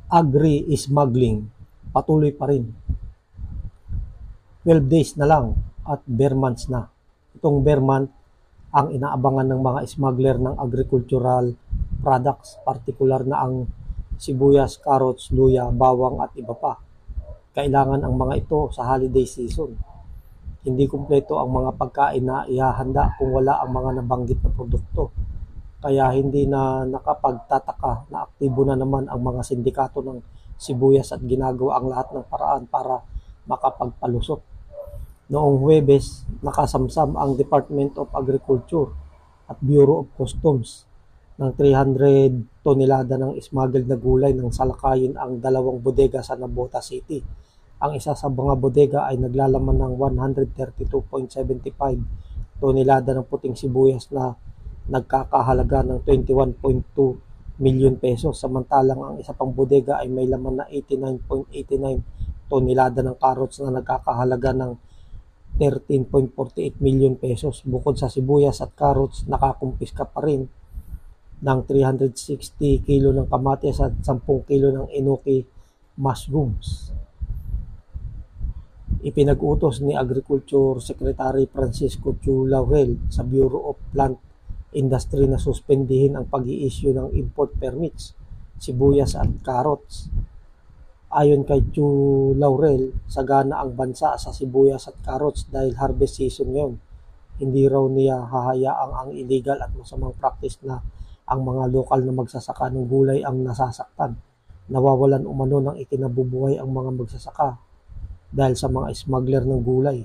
agri-smuggling patuloy pa rin. 12 days na lang at bare months na. Itong bare month ang inaabangan ng mga smuggler ng agricultural products, partikular na ang sibuyas, carrots, luya, bawang at iba pa. Kailangan ang mga ito sa holiday season. Hindi kumpleto ang mga pagkain na ihahanda kung wala ang mga nabanggit na produkto. Kaya hindi na nakapagtataka na aktibo na naman ang mga sindikato ng sibuyas at ginagawa ang lahat ng paraan para makapagpalusot. Noong Huwebes, nakasamsam ang Department of Agriculture at Bureau of Customs ng 300 tonelada ng smuggled na gulay nang salakayin ang dalawang bodega sa Navotas City. Ang isa sa mga bodega ay naglalaman ng 132.75 tonelada ng puting sibuyas na nagkakahalaga ng 21.2 milyon pesos. Samantalang ang isa pang bodega ay may laman na 89.89 tonelada ng carrots na nagkakahalaga ng 13.48 milyon pesos. Bukod sa sibuyas at carrots, nakakumpiska pa rin ng 360 kilo ng kamatis at 10 kilo ng enoki mushrooms. Ipinag-utos ni Agriculture Secretary Francisco Chu Laurel sa Bureau of Plant Industry na suspendihin ang pag-i-issue ng import permits, sibuyas at carrots. Ayon kay Chu Laurel, sagana ang bansa sa sibuyas at carrots dahil harvest season ngayon. Hindi raw niya hahayaang ang illegal at masamang practice na ang mga lokal na magsasaka ng gulay ang nasasaktan. Nawawalan umano ng ikinabubuhay ang mga magsasaka dahil sa mga smuggler ng gulay.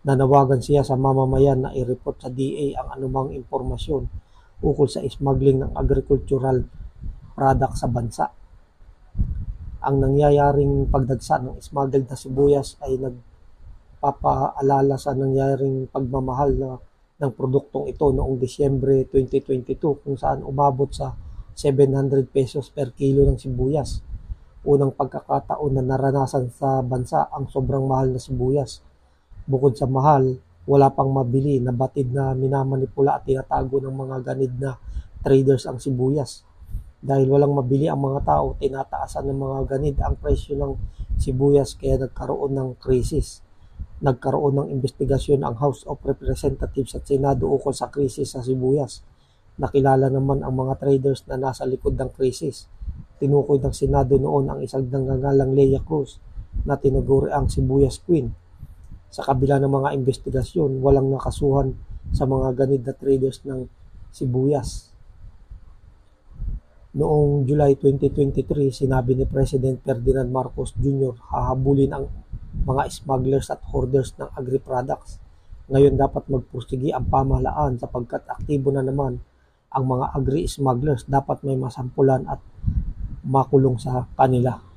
Nanawagan siya sa mamamayan na i-report sa DA ang anumang impormasyon ukol sa smuggling ng agricultural product sa bansa. Ang nangyayaring pagdagsa ng smuggled na sibuyas ay nagpapaalala sa nangyayaring pagmamahal ng produktong ito noong Disyembre 2022 kung saan umabot sa 700 pesos per kilo ng sibuyas. Unang pagkakataon na naranasan sa bansa ang sobrang mahal na sibuyas. Bukod sa mahal, wala pang mabili na batid na minamanipula at tinatago ng mga ganid na traders ang sibuyas. Dahil walang mabili ang mga tao, tinataasan ng mga ganid ang presyo ng sibuyas kaya nagkaroon ng krisis. Nagkaroon ng investigasyon ang House of Representatives at Senado ukol sa krisis sa sibuyas. Nakilala naman ang mga traders na nasa likod ng krisis. Tinukoy ng Senado noon ang isang nangangalang Leia Cruz na tinaguri ang Sibuyas Queen. Sa kabila ng mga investigasyon, walang nakasuhan sa mga ganid na traders ng sibuyas. Noong July 2023, sinabi ni President Ferdinand Marcos Jr. hahabulin ang mga smugglers at hoarders ng agri-products. Ngayon dapat magpursigi ang pamahalaan sapagkat aktibo na naman ang mga agri-smugglers. Dapat may masampulan at makulong sa kanila.